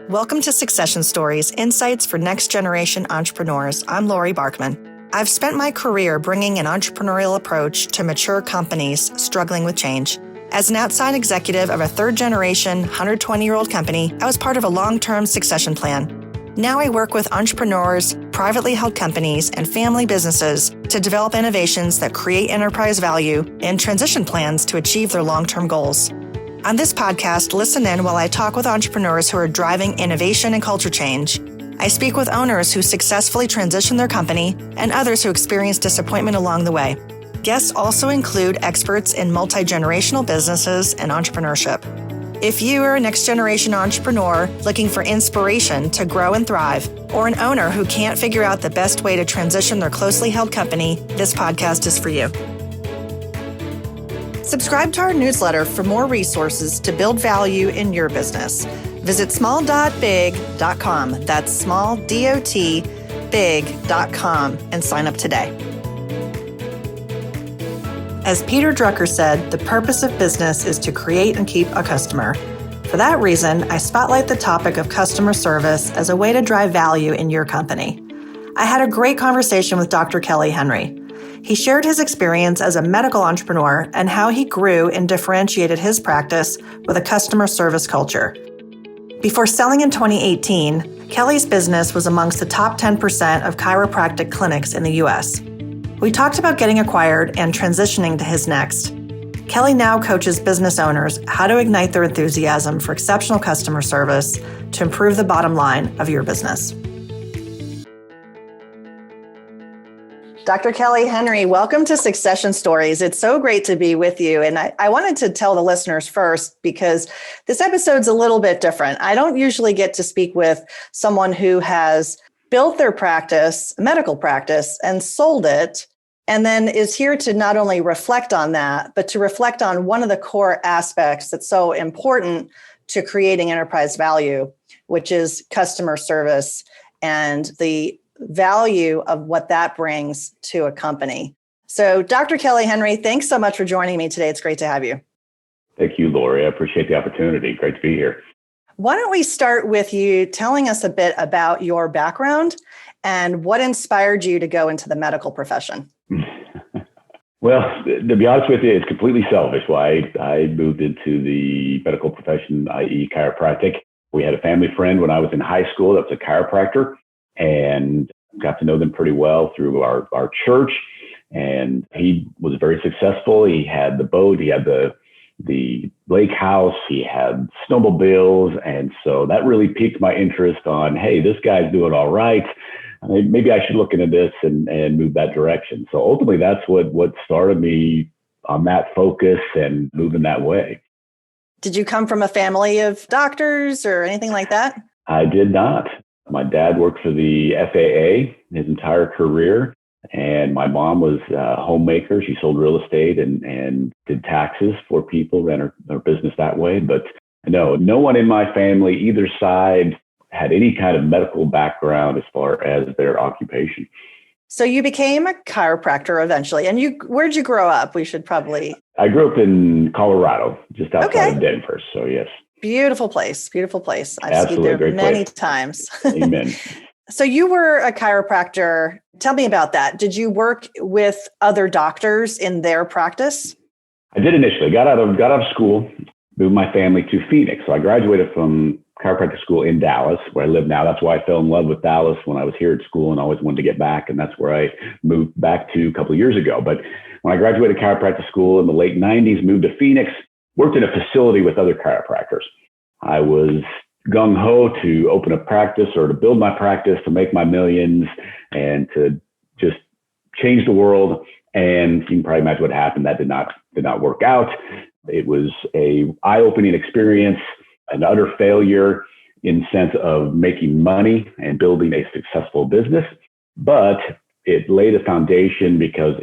Welcome to Succession Stories, Insights for Next Generation Entrepreneurs. I'm Laurie Barkman. I've spent my career bringing an entrepreneurial approach to mature companies struggling with change. As an outside executive of a third-generation, 120-year-old company, I was part of a long-term succession plan. Now I work with entrepreneurs, privately held companies, and family businesses to develop innovations that create enterprise value and transition plans to achieve their long-term goals. On this podcast, listen in while I talk with entrepreneurs who are driving innovation and culture change. I speak with owners who successfully transition their company and others who experience disappointment along the way. Guests also include experts in multi-generational businesses and entrepreneurship. If you are a next-generation entrepreneur looking for inspiration to grow and thrive, or an owner who can't figure out the best way to transition their closely held company, this podcast is for you. Subscribe to our newsletter for more resources to build value in your business. Visit small.big.com. That's small.big.com and sign up today. As Peter Drucker said, the purpose of business is to create and keep a customer. For that reason, I spotlight the topic of customer service as a way to drive value in your company. I had a great conversation with Dr. Kelly Henry. He shared his experience as a medical entrepreneur and how he grew and differentiated his practice with a customer service culture. Before selling in 2018, Kelly's business was amongst the top 10% of chiropractic clinics in the U.S. We talked about getting acquired and transitioning to his next. Kelly now coaches business owners how to ignite their enthusiasm for exceptional customer service to improve the bottom line of your business. Dr. Kelly Henry, welcome to Succession Stories. It's so great to be with you. And I wanted to tell the listeners first, because this episode's a little bit different. I don't usually get to speak with someone who has built their practice, medical practice, and sold it, and then is here to not only reflect on that, but to reflect on one of the core aspects that's so important to creating enterprise value, which is customer service and the value of what that brings to a company. So Dr. Kelly Henry, thanks so much for joining me today. It's great to have you. Thank you, Laurie. I appreciate the opportunity. Great to be here. Why don't we start with you telling us a bit about your background and what inspired you to go into the medical profession? Well, to be honest with you, it's completely selfish why I moved into the medical profession, i.e. chiropractic. We had a family friend when I was in high school that was a chiropractor, and got to know them pretty well through our church. And he was very successful. He had the boat, he had the lake house, he had snowmobiles. And so that really piqued my interest on, hey, this guy's doing all right. Maybe I should look into this and move that direction. So ultimately, that's what started me on that focus and moving that way. Did you come from a family of doctors or anything like that? I did not. My dad worked for the FAA his entire career, and my mom was a homemaker. She sold real estate and did taxes for people, ran her business that way. But no one in my family, either side, had any kind of medical background as far as their occupation. So you became a chiropractor eventually. And where'd you grow up? We should probably... I grew up in Colorado, just outside of Denver. So yes. Beautiful place. Beautiful place. I've Absolutely, skied there many times. Amen. So you were a chiropractor. Tell me about that. Did you work with other doctors in their practice? I did initially. Got out of school, moved my family to Phoenix. So I graduated from chiropractic school in Dallas, where I live now. That's why I fell in love with Dallas when I was here at school and always wanted to get back. And that's where I moved back to a couple of years ago. But when I graduated chiropractic school in the late 90s, moved to Phoenix, worked in a facility with other chiropractors. I was gung-ho to open a practice or to build my practice, to make my millions and to just change the world. And you can probably imagine what happened. That did not work out. It was a eye-opening experience, an utter failure in sense of making money and building a successful business. But it laid a foundation because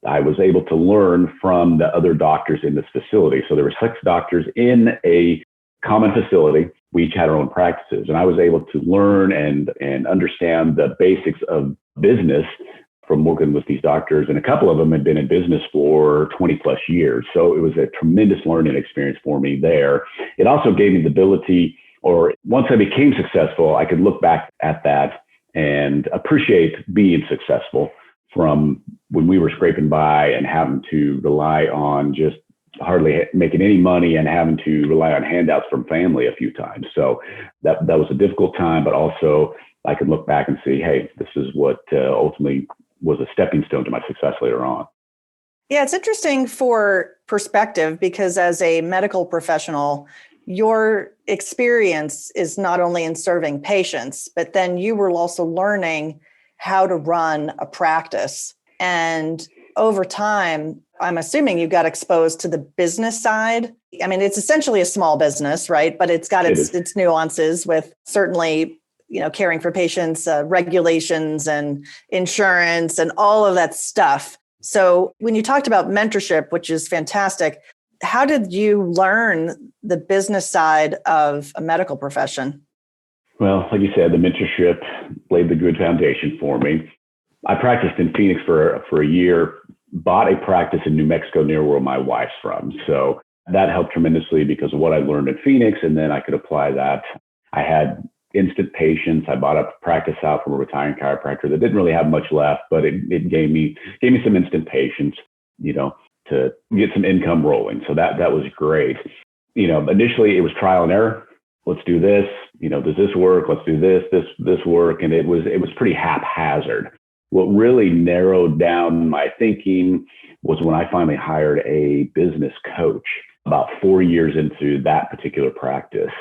I was able to learn from the other doctors in this facility. So there were 6 doctors in a common facility. We each had our own practices, and I was able to learn and understand the basics of business from working with these doctors. And a couple of them had been in business for 20 plus years. So it was a tremendous learning experience for me there. It also gave me the ability Or once I became successful, I could look back at that and appreciate being successful from when we were scraping by and having to rely on just hardly making any money and having to rely on handouts from family a few times. So that was a difficult time, but also I could look back and see, hey, this is what ultimately was a stepping stone to my success later on. Yeah, it's interesting for perspective because as a medical professional, your experience is not only in serving patients, but then you were also learning how to run a practice. And over time, I'm assuming you got exposed to the business side. I mean, it's essentially a small business, right? But it's got its nuances with certainly, caring for patients, regulations and insurance and all of that stuff. So when you talked about mentorship, which is fantastic, how did you learn the business side of a medical profession? Well, like you said, the mentorship laid the good foundation for me. I practiced in Phoenix for a year, bought a practice in New Mexico near where my wife's from. So that helped tremendously because of what I learned in Phoenix. And then I could apply that. I had instant patients. I bought a practice out from a retiring chiropractor that didn't really have much left, but it gave me some instant patients, to get some income rolling. So that was great. Initially it was trial and error. Let's do this. Does this work? Let's do this work. And it was pretty haphazard. What really narrowed down my thinking was when I finally hired a business coach about 4 years into that particular practice.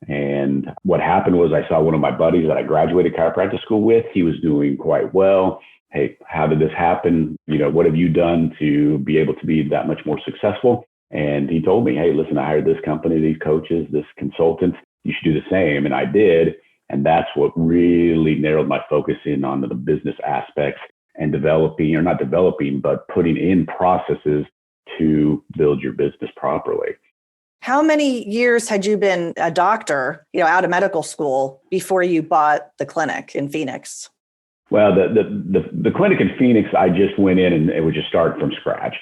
And what happened was I saw one of my buddies that I graduated chiropractic school with. He was doing quite well. Hey, how did this happen? What have you done to be able to be that much more successful? And he told me, hey, listen, I hired this company, these coaches, this consultant. You should do the same. And I did. And that's what really narrowed my focus in on the business aspects and but putting in processes to build your business properly. How many years had you been a doctor, out of medical school before you bought the clinic in Phoenix? Well, the clinic in Phoenix, I just went in and it was just start from scratch.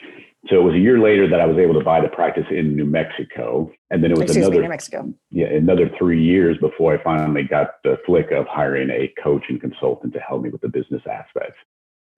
So it was a year later that I was able to buy the practice in New Mexico. And then it was New Mexico. Another 3 years before I finally got the flick of hiring a coach and consultant to help me with the business aspects.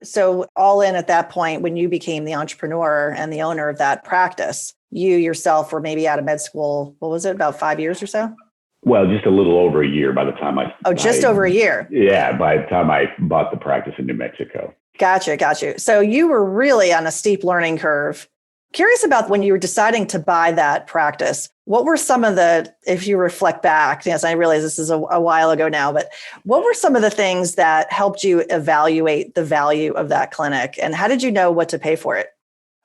So all in at that point, when you became the entrepreneur and the owner of that practice, you yourself were maybe out of med school. What was it, about 5 years or so? Well, just a little over a year by the time over a year. Yeah, by the time I bought the practice in New Mexico. Gotcha. So you were really on a steep learning curve. Curious about when you were deciding to buy that practice, what were some of if you reflect back, yes, I realize this is a while ago now, but what were some of the things that helped you evaluate the value of that clinic? And how did you know what to pay for it?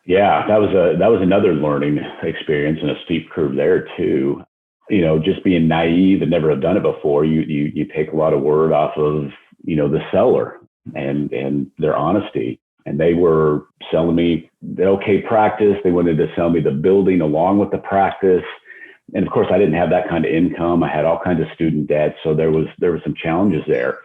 Yeah, that was another learning experience and a steep curve there too. Just being naive and never have done it before, you take a lot of word off of, the seller and their honesty. And they were selling me the okay practice. They wanted to sell me the building along with the practice. And of course, I didn't have that kind of income. I had all kinds of student debt. So there were some challenges there.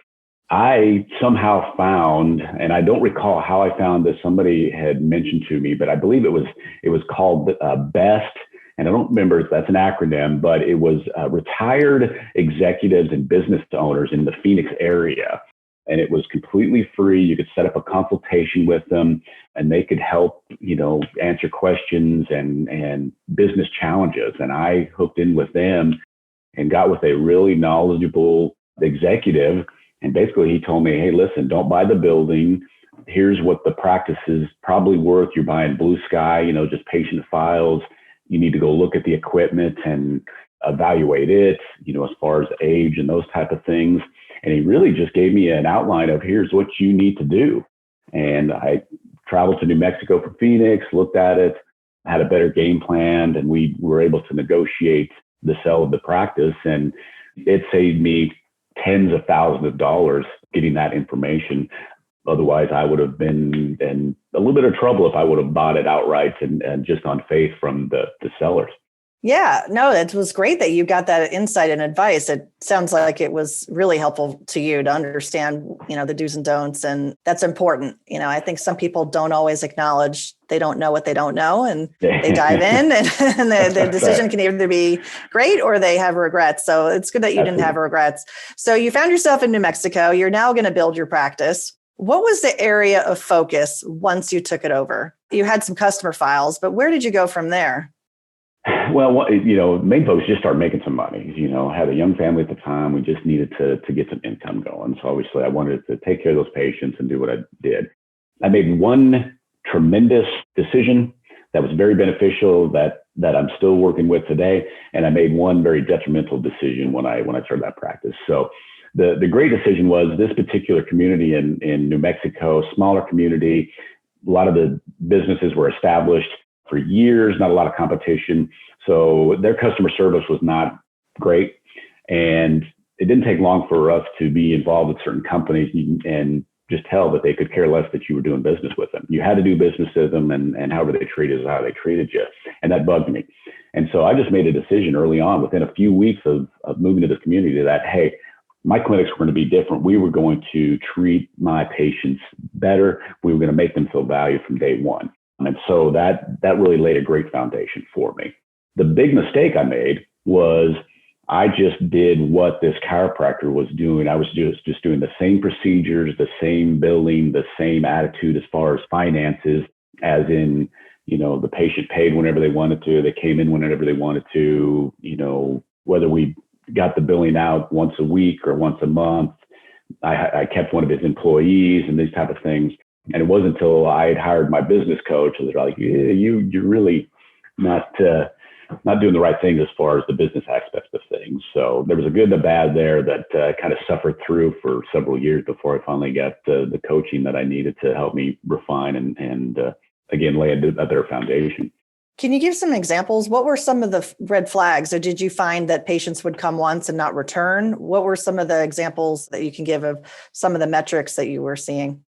I somehow found, and I don't recall how I found this, somebody had mentioned to me, but I believe it was called BEST. And I don't remember if that's an acronym, but it was retired executives and business owners in the Phoenix area. And it was completely free. You could set up a consultation with them and they could help, answer questions and business challenges. And I hooked in with them and got with a really knowledgeable executive. And basically he told me, hey, listen, don't buy the building. Here's what the practice is probably worth. You're buying blue sky, just patient files. You need to go look at the equipment and evaluate it, as far as age and those type of things. And he really just gave me an outline of here's what you need to do. And I traveled to New Mexico from Phoenix, looked at it, had a better game plan, and we were able to negotiate the sale of the practice. And it saved me tens of thousands of dollars getting that information. Otherwise, I would have been in a little bit of trouble if I would have bought it outright and just on faith from the sellers. Yeah, no, it was great that you got that insight and advice. It sounds like it was really helpful to you to understand, the do's and don'ts. And that's important. I think some people don't always acknowledge they don't know what they don't know, and they dive in and the decision can either be great or they have regrets. So it's good that you didn't have regrets. So you found yourself in New Mexico. You're now going to build your practice. What was the area of focus once you took it over? You had some customer files, but where did you go from there? Well, main focus just start making some money. I had a young family at the time. We just needed to get some income going. So obviously I wanted to take care of those patients and do what I did. I made one tremendous decision that was very beneficial that I'm still working with today. And I made one very detrimental decision when I started that practice. So the great decision was this particular community in New Mexico, smaller community, a lot of the businesses were established for years, not a lot of competition. So their customer service was not great. And it didn't take long for us to be involved with certain companies and just tell that they could care less that you were doing business with them. You had to do business with them, and however they treated is how they treated you. And that bugged me. And so I just made a decision early on, within a few weeks of moving to this community, that, hey, my clinics were going to be different. We were going to treat my patients better. We were going to make them feel valued from day one. And so that really laid a great foundation for me. The big mistake I made was I just did what this chiropractor was doing. I was just doing the same procedures, the same billing, the same attitude as far as finances, as in, the patient paid whenever they wanted to. They came in whenever they wanted to, whether we got the billing out once a week or once a month. I kept one of his employees and these type of things. And it wasn't until I had hired my business coach that they're like, yeah, you're really not doing the right things as far as the business aspects of things. So there was a good and a bad there that kind of suffered through for several years before I finally got the coaching that I needed to help me refine and again, lay a better foundation. Can you give some examples? What were some of the red flags? Or did you find that patients would come once and not return? What were some of the examples that you can give of some of the metrics that you were seeing?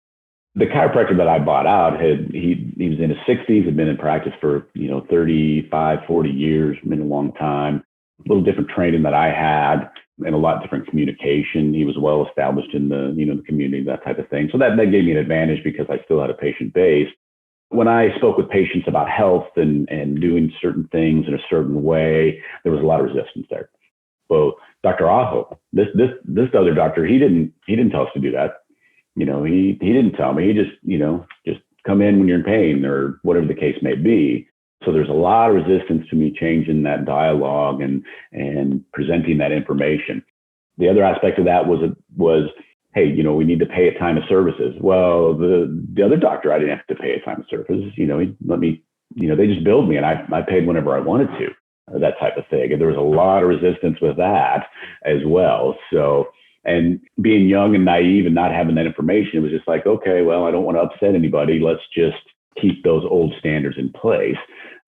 The chiropractor that I bought out he was in his 60s, had been in practice for 35, 40 years, been a long time. A little different training that I had, and a lot different communication. He was well established in the the community, that type of thing. So that gave me an advantage because I still had a patient base. When I spoke with patients about health and doing certain things in a certain way, there was a lot of resistance there. So Dr. Aho, this other doctor, he didn't tell us to do that. He didn't tell me. He just come in when you're in pain or whatever the case may be. So there's a lot of resistance to me changing that dialogue and presenting that information. The other aspect of that was, hey, we need to pay a time of services. Well, the other doctor, I didn't have to pay a time of services. He let me, they just billed me and I paid whenever I wanted to, that type of thing. And there was a lot of resistance with that as well. So, and being young and naive and not having that information, it was just like, okay, well, I don't want to upset anybody. Let's just keep those old standards in place.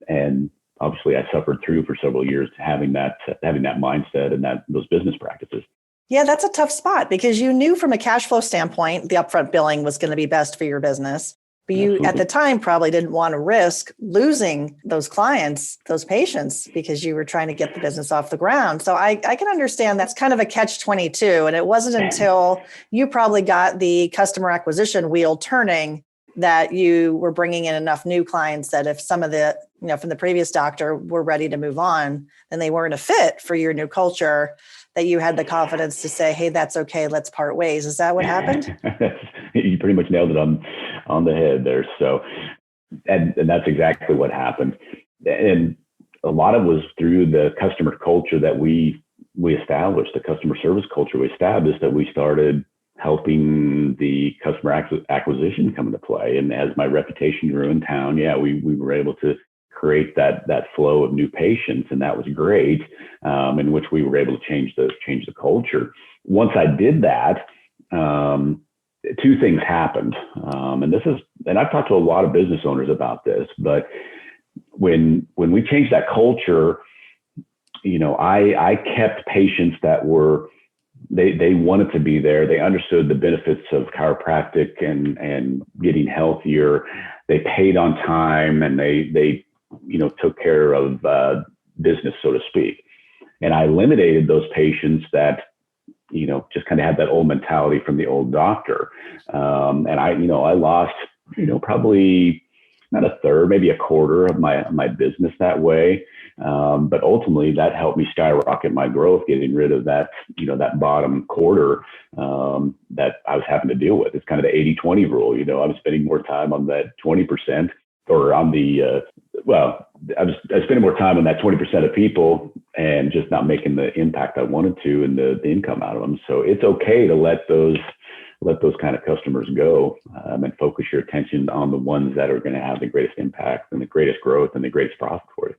And obviously I suffered through for several years having that mindset and those business practices. Yeah, that's a tough spot because you knew from a cash flow standpoint, the upfront billing was going to be best for your business. But you Absolutely. At the time probably didn't want to risk losing those clients, those patients, because you were trying to get the business off the ground. So I can understand that's kind of a catch-22. And it wasn't until you probably got the customer acquisition wheel turning that you were bringing in enough new clients that if some of the, from the previous doctor were ready to move on, then they weren't a fit for your new culture, that you had the confidence to say, hey, that's okay, let's part ways. Is that what happened? You pretty much nailed it on the head there. So, and that's exactly what happened. And a lot of it was through the customer culture that we established, the customer service culture we established, that we started helping the customer acquisition come into play. And as my reputation grew in town, we were able to create that flow of new patients, and that was great. In which we were able to change the culture. Once I did that, two things happened, and I've talked to a lot of business owners about this. But when we changed that culture, I kept patients that were they wanted to be there. They understood the benefits of chiropractic and getting healthier. They paid on time, and they took care of business, so to speak. And I eliminated those patients that, just kind of had that old mentality from the old doctor. And I lost, probably not a third, maybe a quarter of my business that way. But ultimately that helped me skyrocket my growth, getting rid of that, that bottom quarter that I was having to deal with. It's kind of the 80-20 rule. I was spending more time on that 20% or on the, I was spending more time on that 20% of people and just not making the impact I wanted to and the income out of them. So it's okay to let those kind of customers go and focus your attention on the ones that are going to have the greatest impact and the greatest growth and the greatest profit for you.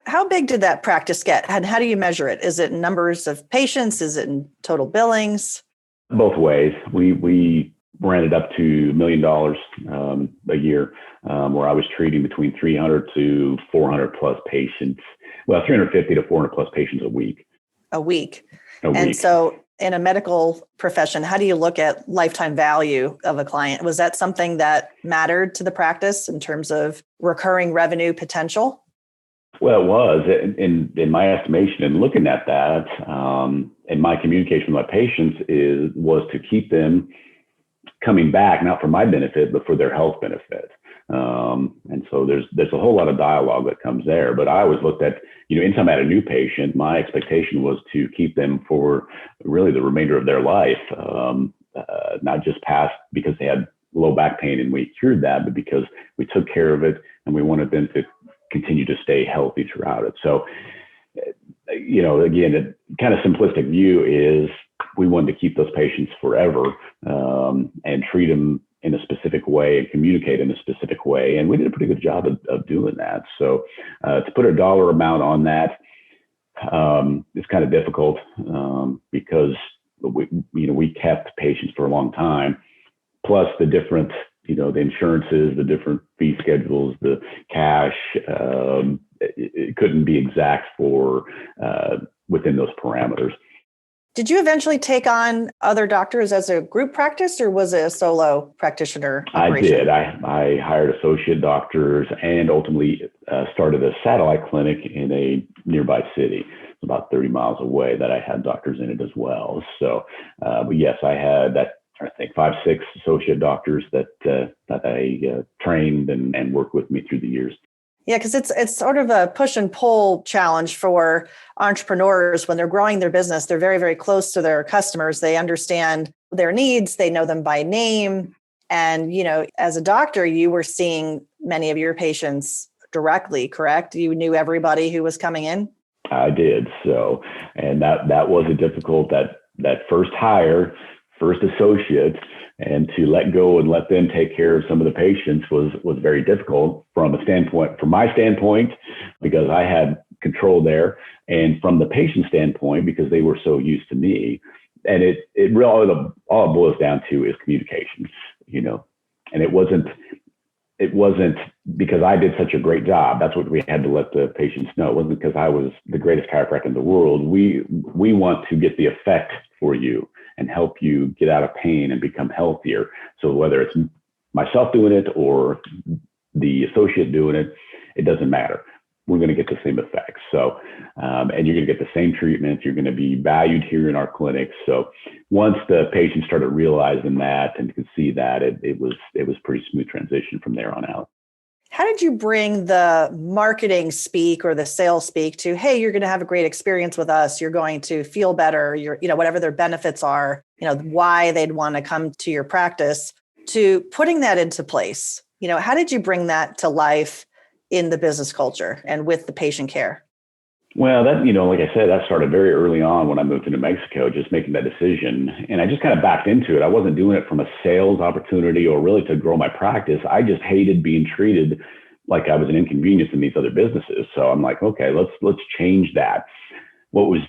How big did that practice get? And how do you measure it? Is it in numbers of patients? Is it in total billings? Both ways. We ran it up to $1 million a year, where I was treating between 300 to 400 plus patients. Well, 350 to 400 plus patients a week. A week. And so in a medical profession, how do you look at lifetime value of a client? Was that something that mattered to the practice in terms of recurring revenue potential? Well, it was in my estimation, and looking at that, and my communication with my patients was to keep them coming back, not for my benefit, but for their health benefit. And so there's a whole lot of dialogue that comes there. But I always looked at, anytime I had a new patient, my expectation was to keep them for really the remainder of their life, not just past because they had low back pain and we cured that, but because we took care of it and we wanted them to continue to stay healthy throughout it. So, again, a kind of simplistic view is we wanted to keep those patients forever and treat them in a specific way and communicate in a specific way. And we did a pretty good job of doing that. So to put a dollar amount on that is kind of difficult because we kept patients for a long time, plus the different, the insurances, the different fee schedules, the cash, it couldn't be exact for within those parameters. Did you eventually take on other doctors as a group practice, or was it a solo practitioner operation? I did. I hired associate doctors and ultimately started a satellite clinic in a nearby city. It's about 30 miles away that I had doctors in it as well. So, but yes, I had that. I think 5-6 associate doctors that I trained and worked with me through the years. Yeah, because it's sort of a push and pull challenge for entrepreneurs when they're growing their business. They're very, very close to their customers. They understand their needs. They know them by name. And, as a doctor, you were seeing many of your patients directly, correct? You knew everybody who was coming in? I did. So, and that was a difficult, that first hire, first associate, and to let go and let them take care of some of the patients was very difficult from my standpoint, because I had control there, and from the patient standpoint, because they were so used to me. And it really, all it boils down to is communication, and it wasn't because I did such a great job. That's what we had to let the patients know. It wasn't because I was the greatest chiropractor in the world. We want to get the effect for you and help you get out of pain and become healthier. So whether it's myself doing it or the associate doing it, it doesn't matter. We're going to get the same effects. So, and you're going to get the same treatment. You're going to be valued here in our clinics. So once the patient started realizing that and could see that, it was pretty smooth transition from there on out. How did you bring the marketing speak or the sales speak to, hey, you're going to have a great experience with us. You're going to feel better. Whatever their benefits are, why they'd want to come to your practice, to putting that into place? How did you bring that to life in the business culture and with the patient care? Well, that, like I said, that started very early on when I moved to New Mexico, just making that decision. And I just kind of backed into it. I wasn't doing it from a sales opportunity or really to grow my practice. I just hated being treated like I was an inconvenience in these other businesses. So I'm like, okay, let's change that. What was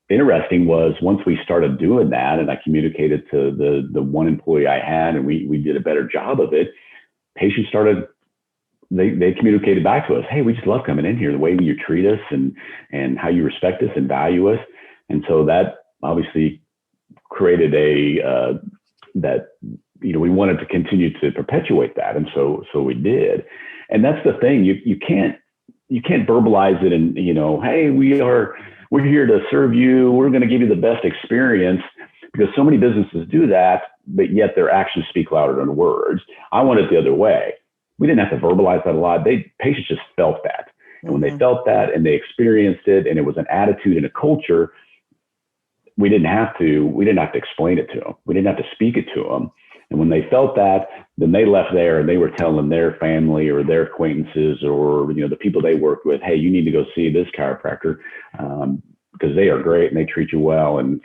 interesting was once we started doing that and I communicated to the one employee I had and we did a better job of it, patients started, they communicated back to us, hey, we just love coming in here, the way you treat us and how you respect us and value us. And so that obviously created we wanted to continue to perpetuate that. And so we did. And that's the thing, you can't you can't verbalize it and, hey, we're here to serve you. We're going to give you the best experience, because so many businesses do that, but yet their actions speak louder than words. I want it the other way. We didn't have to verbalize that a lot. Patients just felt that. And when they felt that and they experienced it, and it was an attitude and a culture, we didn't have to explain it to them. We didn't have to speak it to them. And when they felt that, then they left there and they were telling their family or their acquaintances or, the people they worked with, hey, you need to go see this chiropractor, because they are great and they treat you well, and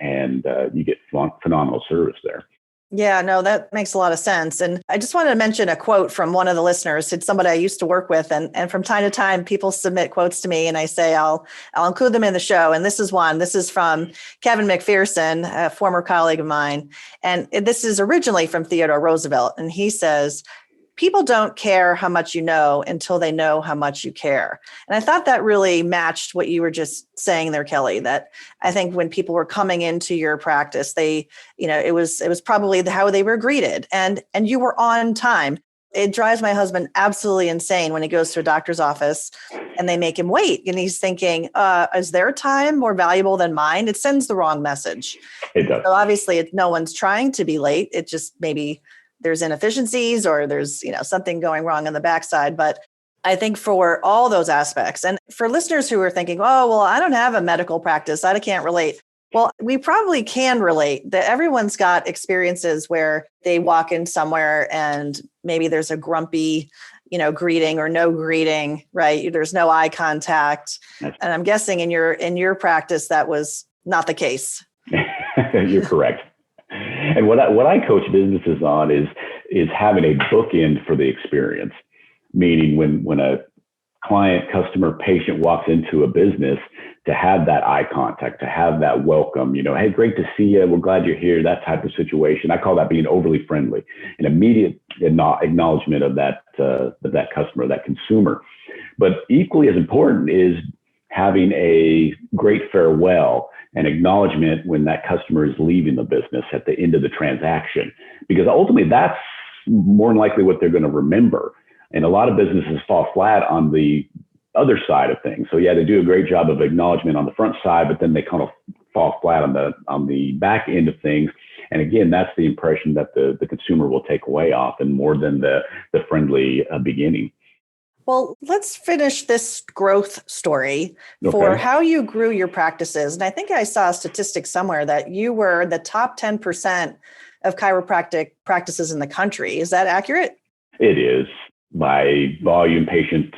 you get phenomenal service there. Yeah, no, that makes a lot of sense. And I just wanted to mention a quote from one of the listeners. It's somebody I used to work with. And from time to time, people submit quotes to me and I say, I'll include them in the show. And this is one. This is from Kevin McPherson, a former colleague of mine. And this is originally from Theodore Roosevelt. And he says, people don't care how much you know until they know how much you care. And I thought that really matched what you were just saying there, Kelly, that I think when people were coming into your practice, it was probably how they were greeted, and you were on time. It drives my husband absolutely insane when he goes to a doctor's office and they make him wait. And he's thinking, is their time more valuable than mine? It sends the wrong message. It does. So obviously no one's trying to be late. It just maybe there's inefficiencies or there's, something going wrong on the backside. But I think for all those aspects, and for listeners who are thinking, oh, well, I don't have a medical practice, I can't relate. Well, we probably can relate that everyone's got experiences where they walk in somewhere and maybe there's a grumpy, greeting or no greeting, right? There's no eye contact. And I'm guessing in your practice, that was not the case. You're correct. And what I coach businesses on is having a bookend for the experience, meaning when a client, customer, patient walks into a business, to have that eye contact, to have that welcome, hey, great to see you. We're glad you're here. That type of situation. I call that being overly friendly, an immediate acknowledgement of that customer, that consumer. But equally as important is having a great farewell and acknowledgement when that customer is leaving the business at the end of the transaction, because ultimately that's more than likely what they're going to remember. And a lot of businesses fall flat on the other side of things. So yeah, they do a great job of acknowledgement on the front side, but then they kind of fall flat on the back end of things. And again, that's the impression that the consumer will take away often, more than the friendly beginning. Well, let's finish this growth story for how you grew your practices. And I think I saw a statistic somewhere that you were the top 10% of chiropractic practices in the country. Is that accurate? It is, by volume, patient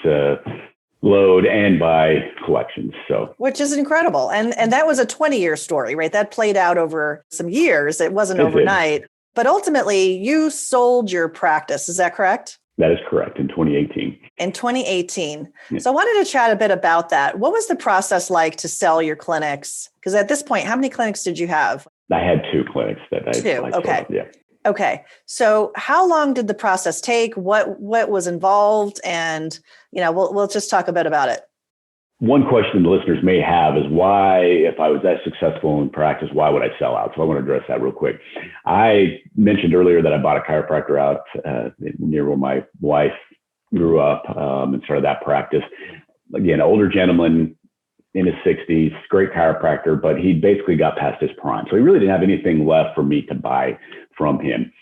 load, and by collections. So, which is incredible. And that was a 20-year story, right? That played out over some years. It wasn't overnight. But ultimately, you sold your practice. Is that correct? That is correct, in 2018. In 2018. Yeah. So I wanted to chat a bit about that. What was the process like to sell your clinics? Because at this point, how many clinics did you have? I had 2 clinics that I sold. Okay. Yeah. Okay. So how long did the process take? What was involved? And, we'll just talk a bit about it. One question the listeners may have is why, if I was that successful in practice, why would I sell out? So I want to address that real quick. I mentioned earlier that I bought a chiropractor out near where my wife grew up and started that practice. Again, older gentleman in his 60s, great chiropractor, but he basically got past his prime. So he really didn't have anything left for me to buy from him.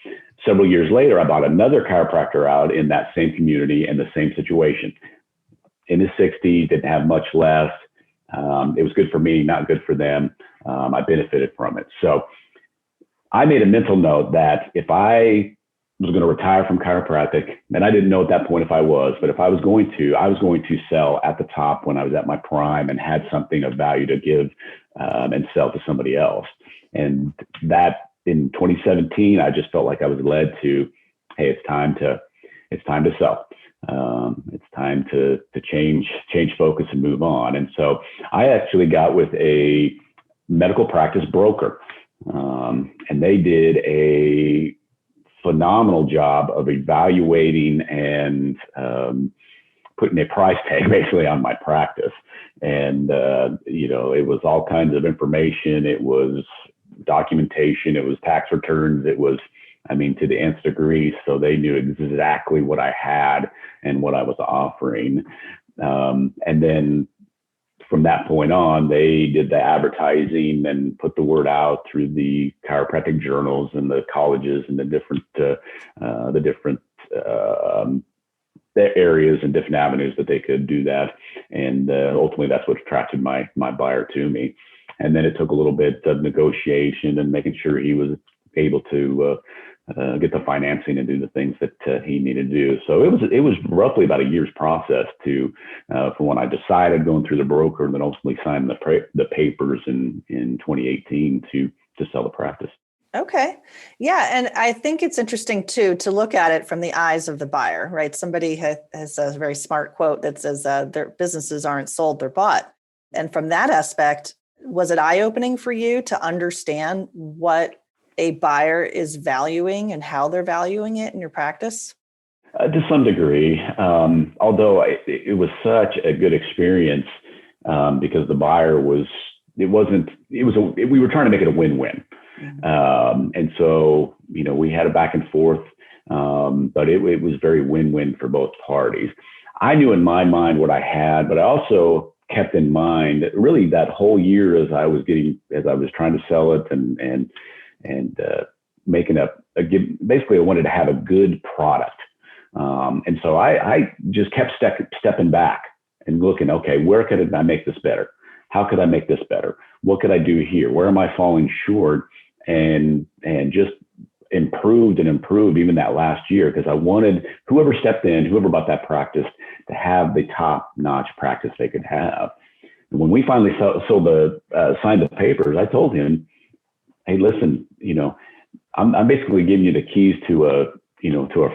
Several years later, I bought another chiropractor out in that same community and the same situation. In his 60s, didn't have much left. It was good for me, not good for them. I benefited from it. So I made a mental note that if I was going to retire from chiropractic, and I didn't know at that point if I was, but if I was going to sell at the top when I was at my prime and had something of value to give and sell to somebody else. And that in 2017, I just felt like I was led to, hey, it's time to sell. It's time to change focus and move on. And so I actually got with a medical practice broker, and they did a phenomenal job of evaluating and putting a price tag basically on my practice. And, it was all kinds of information. It was documentation. It was tax returns. It was, to the nth degree. So they knew exactly what I had and what I was offering. And then from that point on, they did the advertising and put the word out through the chiropractic journals and the colleges and the different areas and different avenues that they could do that. And ultimately, that's what attracted my buyer to me. And then it took a little bit of negotiation and making sure he was able to get the financing and do the things that he needed to do. So it was roughly about a year's process from when I decided, going through the broker, and then ultimately signed the papers in 2018 to sell the practice. Okay. Yeah. And I think it's interesting too, to look at it from the eyes of the buyer, right? Somebody has a very smart quote that says their businesses aren't sold, they're bought. And from that aspect, was it eye-opening for you to understand what a buyer is valuing and how they're valuing it in your practice? To some degree, although it was such a good experience because the buyer we were trying to make it a win-win. And so, we had a back and forth, but it was very win-win for both parties. I knew in my mind what I had, but I also kept in mind that really that whole year as I was trying to sell it and making basically I wanted to have a good product. And so I just kept stepping back and looking, okay, where could I make this better? How could I make this better? What could I do here? Where am I falling short? And just improved even that last year, because I wanted whoever stepped in, whoever bought that practice, to have the top-notch practice they could have. And when we finally signed the papers, I told him, hey, listen, I'm basically giving you the keys to a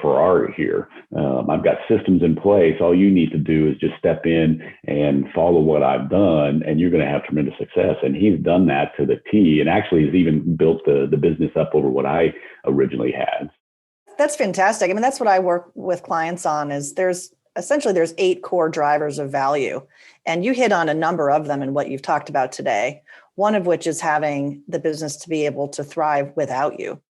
Ferrari here. I've got systems in place. All you need to do is just step in and follow what I've done, and you're going to have tremendous success. And he's done that to the T, and actually has even built the business up over what I originally had. That's fantastic. I mean, that's what I work with clients on. Is there's 8 core drivers of value, and you hit on a number of them in what you've talked about today. One of which is having the business to be able to thrive without you.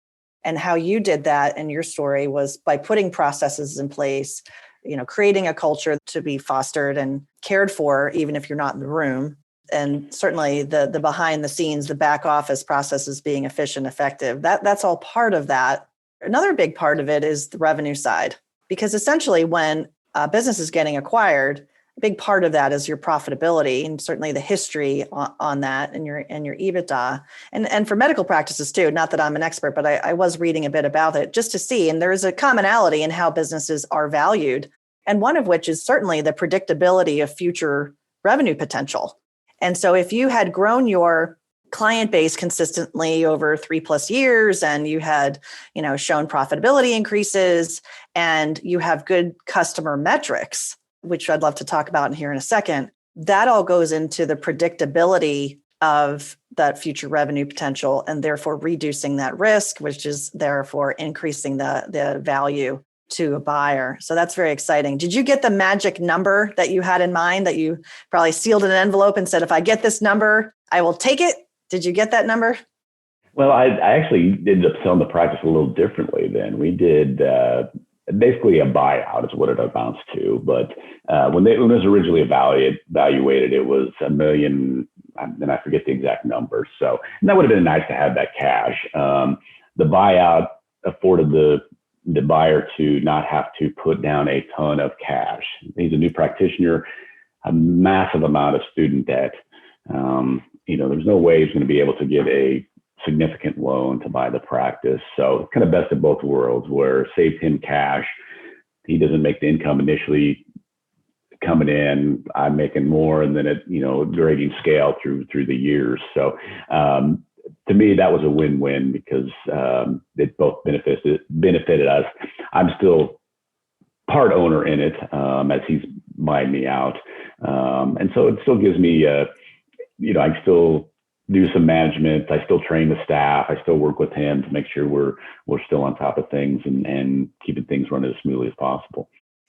And how you did that in your story was by putting processes in place, creating a culture to be fostered and cared for, even if you're not in the room. And certainly the behind the scenes, the back office processes being efficient, effective, that's all part of that. Another big part of it is the revenue side, because essentially when a business is getting acquired, a big part of that is your profitability, and certainly the history on that and your EBITDA. And for medical practices too, not that I'm an expert, but I was reading a bit about it just to see, and there is a commonality in how businesses are valued. And one of which is certainly the predictability of future revenue potential. And so if you had grown your client base consistently over 3+ years, and you had, shown profitability increases, and you have good customer metrics, which I'd love to talk about here in a second, that all goes into the predictability of that future revenue potential, and therefore reducing that risk, which is therefore increasing the value to a buyer. So that's very exciting. Did you get the magic number that you had in mind, that you probably sealed in an envelope and said, if I get this number, I will take it? Did you get that number? Well, I actually ended up selling the practice a little differently then. We did basically a buyout is what it amounts to. But when it was originally evaluated, it was $1 million, and I forget the exact number. So, and that would have been nice to have that cash. The buyout afforded the buyer to not have to put down a ton of cash. He's a new practitioner, a massive amount of student debt. There's no way he's going to be able to get a significant loan to buy the practice. So kind of best of both worlds, where it saved him cash. He doesn't make the income initially coming in. I'm making more, and then it, grading scale through the years. So to me, that was a win-win, because it both benefited us. I'm still part owner in it as he's buying me out. And so it still gives me, I still do some management. I still train the staff. I still work with him to make sure we're still on top of things and keeping things running as smoothly as possible.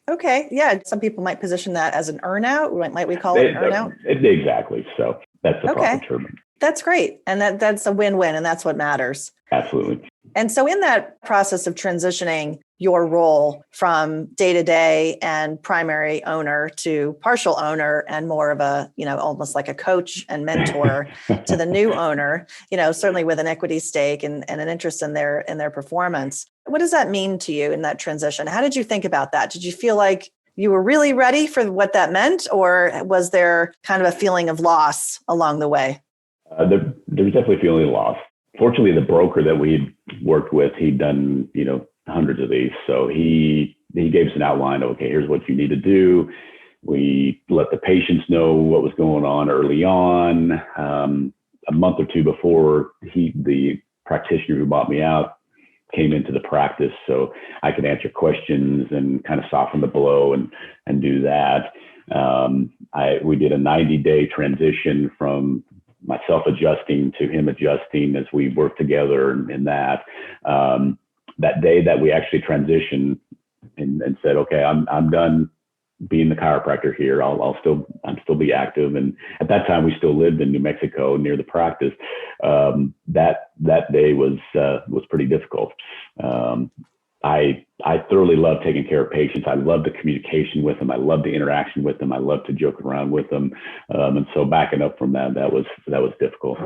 Okay. Yeah. Some people might position that as an earnout. Might we call it an earnout? Exactly. So that's the proper term. That's great. And that's a win-win, and that's what matters. Absolutely. And so in that process of transitioning your role from day to day and primary owner to partial owner and more of a, almost like a coach and mentor to the new owner, certainly with an equity stake and an interest in their performance. What does that mean to you in that transition? How did you think about that? Did you feel like you were really ready for what that meant, or was there kind of a feeling of loss along the way? There was definitely a feeling of loss. Fortunately, the broker that we had worked with, he'd done, hundreds of these. So he gave us an outline of, okay, here's what you need to do. We let the patients know what was going on early on. A month or two before the practitioner who bought me out came into the practice, so I could answer questions and kind of soften the blow and do that. We did a 90-day transition from myself adjusting to him adjusting as we worked together in that. That day that we actually transitioned and said, okay, I'm done being the chiropractor here. I'll still be active. And at that time, we still lived in New Mexico near the practice. That day was pretty difficult. I thoroughly love taking care of patients. I love the communication with them. I love the interaction with them. I love to joke around with them. And so backing up from that was difficult.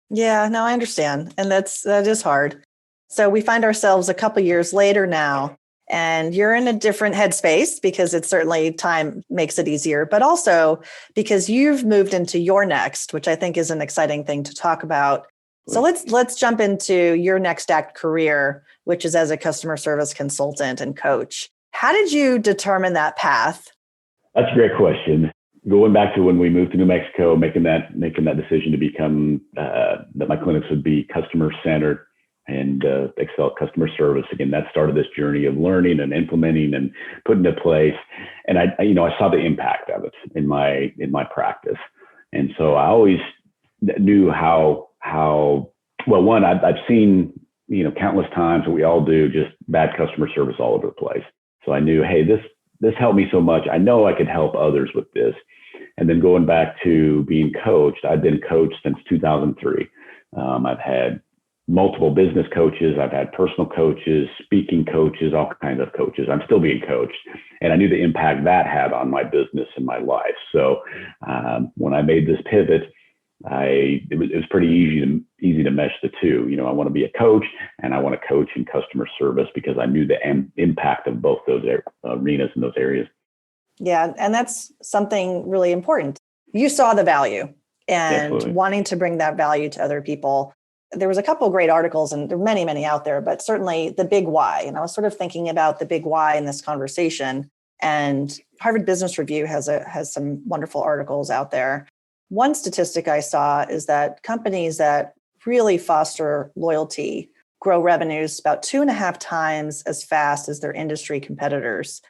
Yeah, no, I understand. And that is hard. So we find ourselves a couple years later now, and you're in a different headspace because it's certainly time makes it easier, but also because you've moved into your next, which I think is an exciting thing to talk about. So let's jump into your next act career, which is as a customer service consultant and coach. How did you determine that path? That's a great question. Going back to when we moved to New Mexico, making that decision to become that my clinics would be customer centered and excel at customer service. Again, that started this journey of learning and implementing and putting into place. And I saw the impact of it in my practice. And so I always knew how well, one, I've seen, countless times, what we all do, just bad customer service all over the place. So I knew, hey, this helped me so much. I know I could help others with this. And then going back to being coached, I've been coached since 2003. I've had multiple business coaches. I've had personal coaches, speaking coaches, all kinds of coaches. I'm still being coached. And I knew the impact that had on my business and my life. So when I made this pivot, it was pretty easy to mesh the two. I want to be a coach and I want to coach in customer service because I knew the impact of both those arenas and those areas. Yeah. And that's something really important. You saw the value and Absolutely. Wanting to bring that value to other people. There was a couple of great articles, and there are many, many out there, but certainly the big why. And I was sort of thinking about the big why in this conversation. And Harvard Business Review has some wonderful articles out there. One statistic I saw is that companies that really foster loyalty grow revenues about 2.5 times as fast as their industry competitors.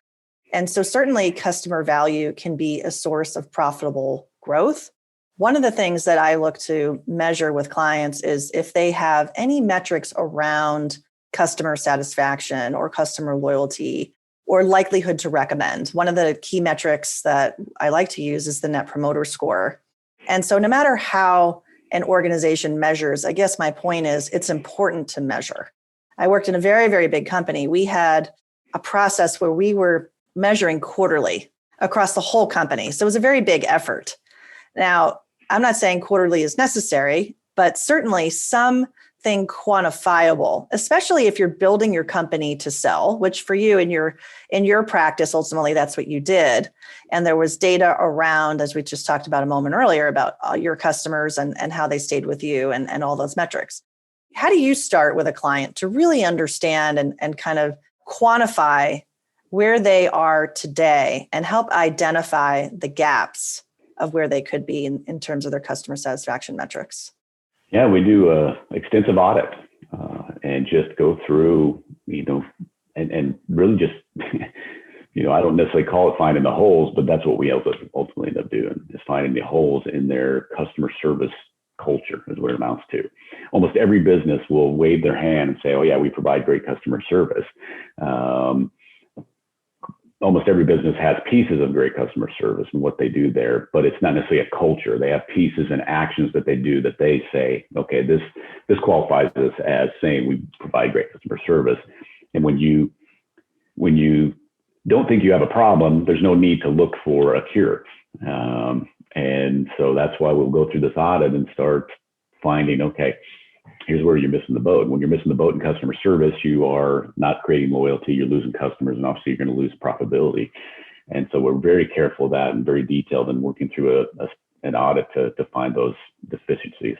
And so certainly customer value can be a source of profitable growth. One of the things that I look to measure with clients is if they have any metrics around customer satisfaction or customer loyalty or likelihood to recommend. One of the key metrics that I like to use is the Net Promoter Score. And so no matter how an organization measures, I guess my point is it's important to measure. I worked in a very, very big company. We had a process where we were measuring quarterly across the whole company. So it was a very big effort. Now, I'm not saying quarterly is necessary, but certainly something quantifiable, especially if you're building your company to sell, which for you in your practice, ultimately, that's what you did. And there was data around, as we just talked about a moment earlier, about your customers and how they stayed with you and all those metrics. How do you start with a client to really understand and kind of quantify where they are today and help identify the gaps of where they could be in terms of their customer satisfaction metrics? Yeah, we do a extensive audit and just go through, and really just, I don't necessarily call it finding the holes, but that's what we ultimately end up doing, is finding the holes in their customer service culture is what it amounts to. Almost every business will wave their hand and say, oh yeah, we provide great customer service. almost every business has pieces of great customer service and what they do there, but it's not necessarily a culture. They have pieces and actions that they do that they say, okay, this qualifies us as saying we provide great customer service. And when you don't think you have a problem, there's no need to look for a cure. And so that's why we'll go through this audit and start finding, okay, here's where you're missing the boat. When you're missing the boat in customer service, you are not creating loyalty, you're losing customers, and obviously you're going to lose profitability. And so we're very careful of that and very detailed in working through an audit to find those deficiencies.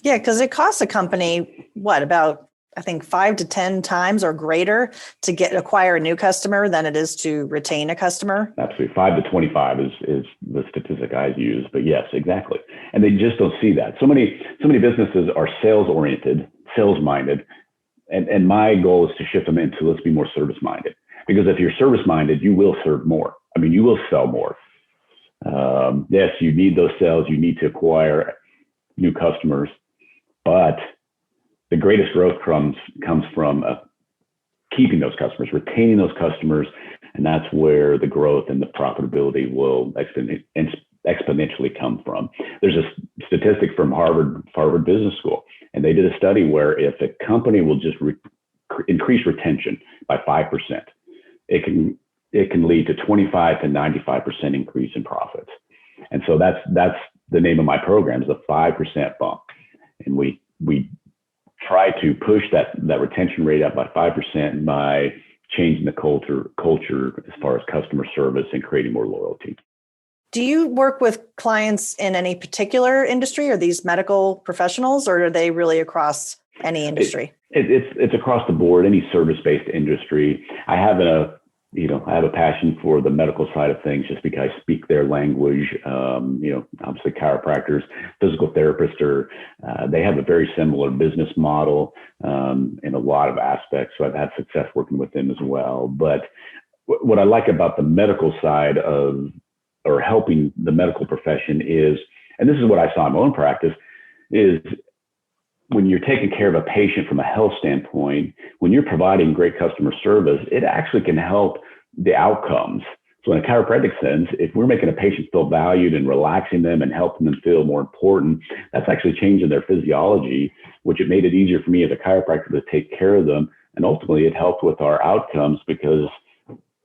Yeah, because it costs a company, about I think 5 to 10 times or greater to acquire a new customer than it is to retain a customer. Absolutely. 5 to 25 is the statistic I use, but yes, exactly. And they just don't see that. So many businesses are sales oriented, sales minded. And my goal is to shift them into, let's be more service minded, because if you're service minded, you will serve more. I mean, you will sell more. Yes, you need those sales. You need to acquire new customers, but the greatest growth comes from keeping those customers, retaining those customers, and that's where the growth and the profitability will exponentially come from. There's a statistic from Harvard Business School, and they did a study where if a company will just increase retention by 5%, it can lead to 25 to 95% increase in profits. And so that's the name of my program, is a 5% bump, and we try to push that retention rate up by 5% by changing the culture as far as customer service and creating more loyalty. Do you work with clients in any particular industry? Are these medical professionals, or are they really across any industry? It's across the board, any service-based industry. I have a passion for the medical side of things just because I speak their language. Obviously chiropractors, physical therapists they have a very similar business model in a lot of aspects. So I've had success working with them as well. But what I like about the medical side or helping the medical profession is, and this is what I saw in my own practice, is when you're taking care of a patient from a health standpoint, when you're providing great customer service, it actually can help the outcomes. So in a chiropractic sense, if we're making a patient feel valued and relaxing them and helping them feel more important, that's actually changing their physiology, which it made it easier for me as a chiropractor to take care of them. And ultimately it helped with our outcomes because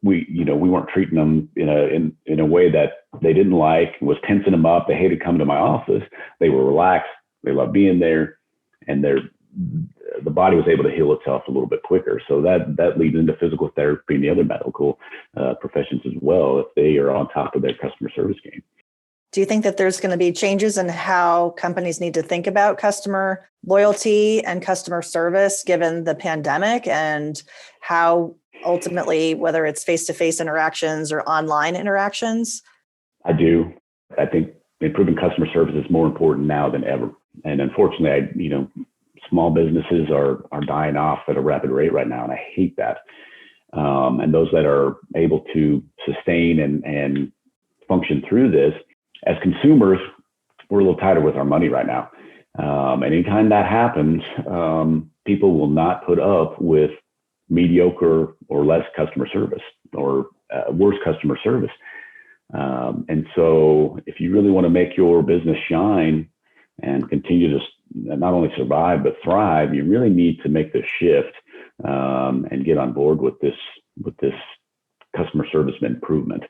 we weren't treating them in a way that they didn't like, was tensing them up. They hated coming to my office. They were relaxed. They loved being there. And the body was able to heal itself a little bit quicker. So that leads into physical therapy and the other medical professions as well, if they are on top of their customer service game. Do you think that there's going to be changes in how companies need to think about customer loyalty and customer service given the pandemic, and how ultimately, whether it's face-to-face interactions or online interactions? I do. I think improving customer service is more important now than ever. And unfortunately, small businesses are dying off at a rapid rate right now, and I hate that. And those that are able to sustain and function through this, as consumers, we're a little tighter with our money right now. Anytime that happens, people will not put up with mediocre or less customer service or worse customer service. And so if you really want to make your business shine and continue to not only survive, but thrive, you really need to make this shift and get on board with this customer service improvement.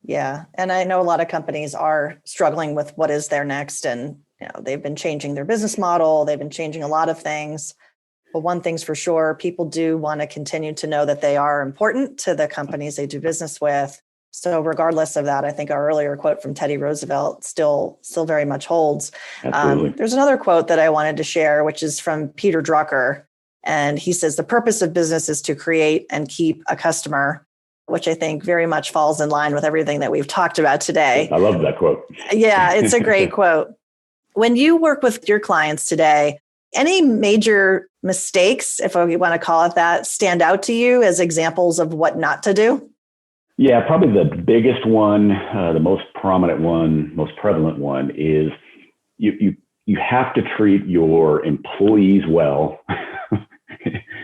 Yeah. And I know a lot of companies are struggling with what is their next. And they've been changing their business model. They've been changing a lot of things. But one thing's for sure, people do want to continue to know that they are important to the companies they do business with. So regardless of that, I think our earlier quote from Teddy Roosevelt still very much holds. There's another quote that I wanted to share, which is from Peter Drucker. And he says, the purpose of business is to create and keep a customer, which I think very much falls in line with everything that we've talked about today. I love that quote. Yeah, it's a great quote. When you work with your clients today, any major mistakes, if we want to call it that, stand out to you as examples of what not to do? Yeah, probably the biggest one, the most prominent one, most prevalent one is you have to treat your employees well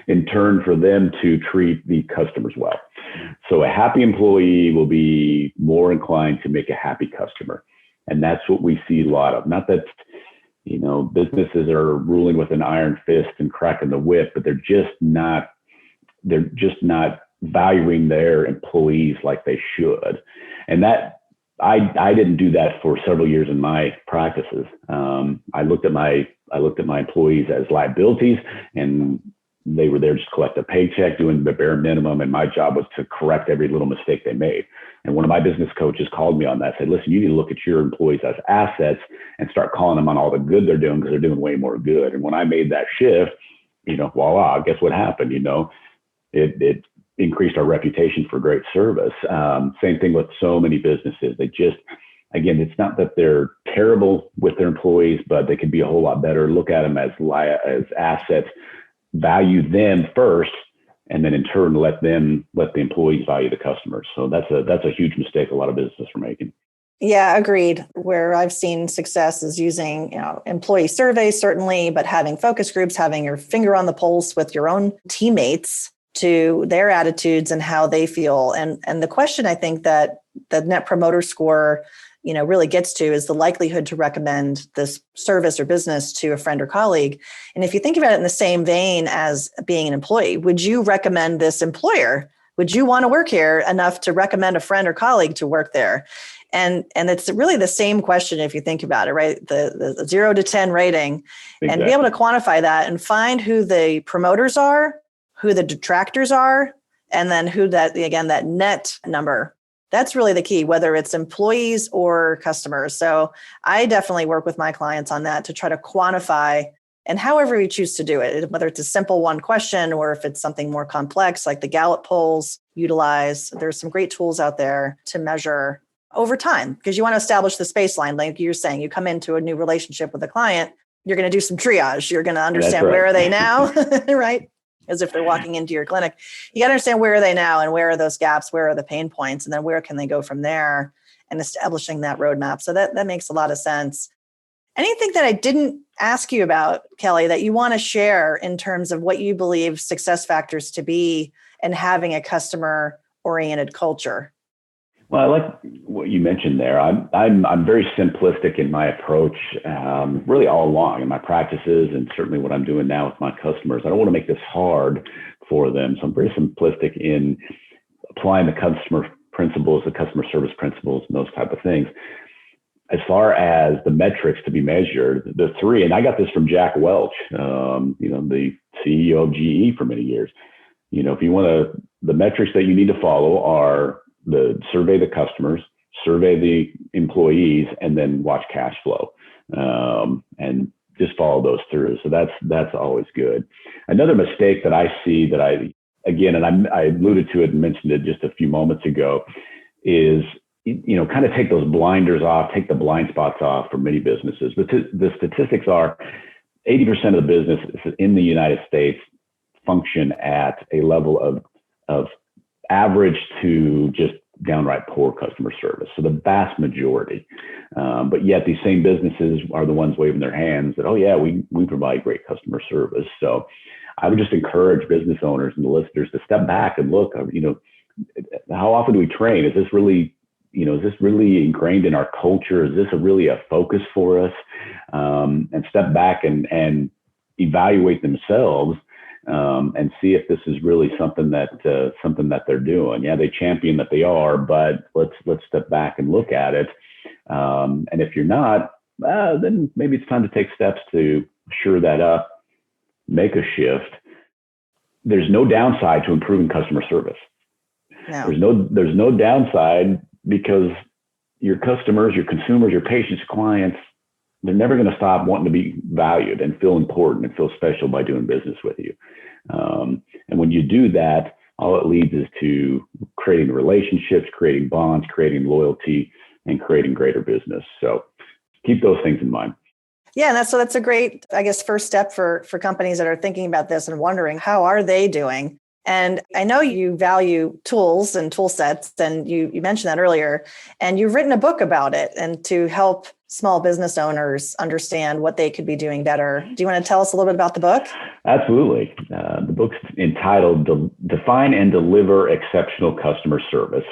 in turn for them to treat the customers well. So a happy employee will be more inclined to make a happy customer. And that's what we see a lot of. Not that, businesses are ruling with an iron fist and cracking the whip, but they're just not valuing their employees like they should. And that I didn't do that for several years in my practices. I looked at my employees as liabilities, and they were there just to collect a paycheck, doing the bare minimum. And my job was to correct every little mistake they made. And one of my business coaches called me on that, said, listen, you need to look at your employees as assets and start calling them on all the good they're doing, because they're doing way more good. And when I made that shift, voila, guess what happened? It increased our reputation for great service. Same thing with so many businesses. They just, again, it's not that they're terrible with their employees, but they could be a whole lot better. Look at them as assets, value them first, and then in turn let the employees value the customers. So that's a huge mistake a lot of businesses are making. Yeah, agreed. Where I've seen success is using, employee surveys, certainly, but having focus groups, having your finger on the pulse with your own teammates to their attitudes and how they feel. And the question I think that the Net Promoter Score, really gets to is the likelihood to recommend this service or business to a friend or colleague. And if you think about it in the same vein as being an employee, would you recommend this employer? Would you want to work here enough to recommend a friend or colleague to work there? And it's really the same question if you think about it, right? The 0 to 10 rating, exactly. And be able to quantify that and find who the promoters are, who the detractors are, and then who that net number. That's really the key, whether it's employees or customers. So I definitely work with my clients on that to try to quantify, and however we choose to do it, whether it's a simple one question or if it's something more complex like the Gallup polls utilize. There's some great tools out there to measure over time, because you want to establish this baseline. Like you're saying, you come into a new relationship with a client, you're going to do some triage. You're going to understand where are they now, right? As if they're walking into your clinic. You got to understand where are they now and where are those gaps, where are the pain points, and then where can they go from there, and establishing that roadmap. So that makes a lot of sense. Anything that I didn't ask you about, Kelly, that you want to share in terms of what you believe success factors to be and having a customer-oriented culture? Well, I like what you mentioned there. I'm very simplistic in my approach, really all along in my practices, and certainly what I'm doing now with my customers. I don't want to make this hard for them, so I'm very simplistic in applying the customer principles, the customer service principles, and those type of things. As far as the metrics to be measured, the three, and I got this from Jack Welch, the CEO of GE for many years. If you want to, the metrics that you need to follow are survey the customers, survey the employees, and then watch cash flow, and just follow those through. So that's always good. Another mistake that I see that I alluded to it and mentioned it just a few moments ago is, kind of take those blinders off, take the blind spots off for many businesses. But the statistics are 80% of the businesses in the United States function at a level of average to just downright poor customer service. So the vast majority, but yet these same businesses are the ones waving their hands that, oh yeah, we provide great customer service. So I would just encourage business owners and the listeners to step back and look, how often do we train? Is this really ingrained in our culture? Is this really a focus for us? And step back and evaluate themselves, and see if this is really something that they're doing. Yeah, they champion that they are, but let's step back and look at it. And if you're not, then maybe it's time to take steps to shore that up, make a shift. There's no downside to improving customer service. No. There's no downside, because your customers, your consumers, your patients, clients, they're never going to stop wanting to be valued and feel important and feel special by doing business with you. And when you do that, all it leads is to creating relationships, creating bonds, creating loyalty, and creating greater business. So keep those things in mind. Yeah, that's a great, first step for companies that are thinking about this and wondering, how are they doing? And I know you value tools and tool sets, and you mentioned that earlier, and you've written a book about it and to help small business owners understand what they could be doing better. Do you want to tell us a little bit about the book? Absolutely. The book's entitled Define and Deliver Exceptional Customer Service.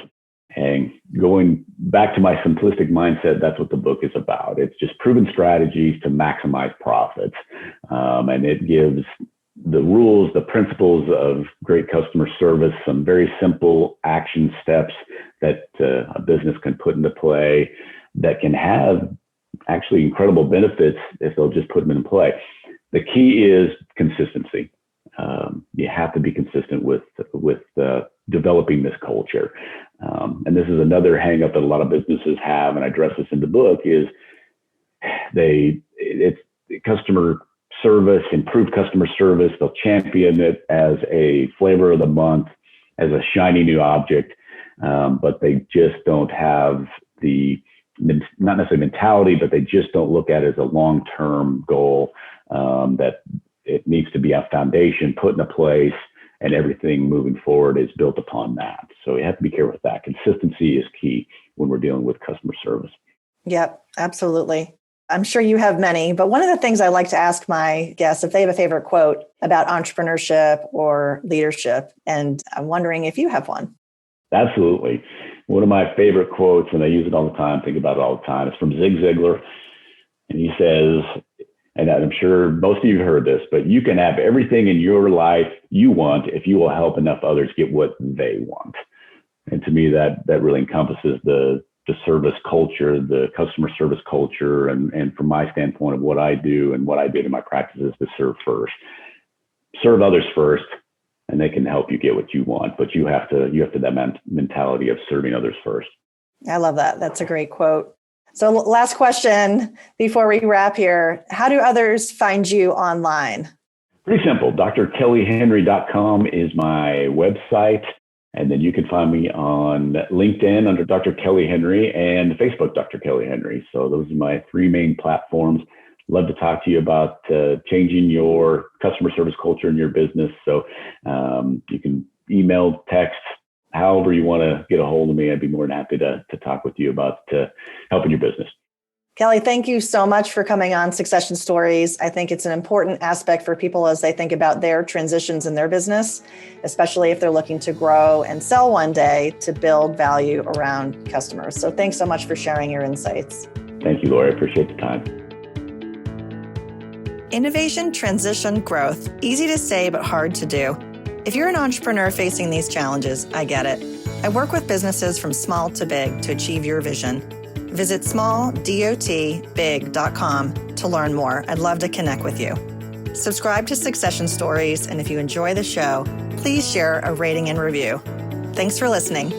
And going back to my simplistic mindset, that's what the book is about. It's just proven strategies to maximize profits. And it gives the rules, the principles of great customer service, some very simple action steps that a business can put into play that can have actually incredible benefits if they'll just put them in play. The key is consistency. You have to be consistent with developing this culture. And this is another hang up that a lot of businesses have, and I address this in the book, is it's customer service, improved customer service. They'll champion it as a flavor of the month, as a shiny new object, but they just don't have not necessarily mentality, but they just don't look at it as a long-term goal, that it needs to be a foundation put into place, and everything moving forward is built upon that. So you have to be careful with that. Consistency is key when we're dealing with customer service. Yep, absolutely. I'm sure you have many, but one of the things I like to ask my guests if they have a favorite quote about entrepreneurship or leadership, and I'm wondering if you have one. Absolutely. One of my favorite quotes, and I use it all the time, think about it all the time, it's from Zig Ziglar. And he says, and I'm sure most of you have heard this, but you can have everything in your life you want if you will help enough others get what they want. And to me, that really encompasses the service culture, the customer service culture. And from my standpoint of what I do and what I did in my practice is to serve others first, and they can help you get what you want. But you have to have that mentality of serving others first. I love that. That's a great quote. So last question before we wrap here. How do others find you online? Pretty simple. drkellyhenry.com is my website. And then you can find me on LinkedIn under Dr. Kelly Henry and Facebook, Dr. Kelly Henry. So those are my three main platforms. Love to talk to you about changing your customer service culture in your business. So you can email, text, however you want to get a hold of me. I'd be more than happy to talk with you about helping your business. Kelly, thank you so much for coming on Succession Stories. I think it's an important aspect for people as they think about their transitions in their business, especially if they're looking to grow and sell one day to build value around customers. So thanks so much for sharing your insights. Thank you, Laurie. I appreciate the time. Innovation, transition, growth. Easy to say, but hard to do. If you're an entrepreneur facing these challenges, I get it. I work with businesses from small to big to achieve your vision. Visit smalldotbig.com to learn more. I'd love to connect with you. Subscribe to Succession Stories, and if you enjoy the show, please share a rating and review. Thanks for listening.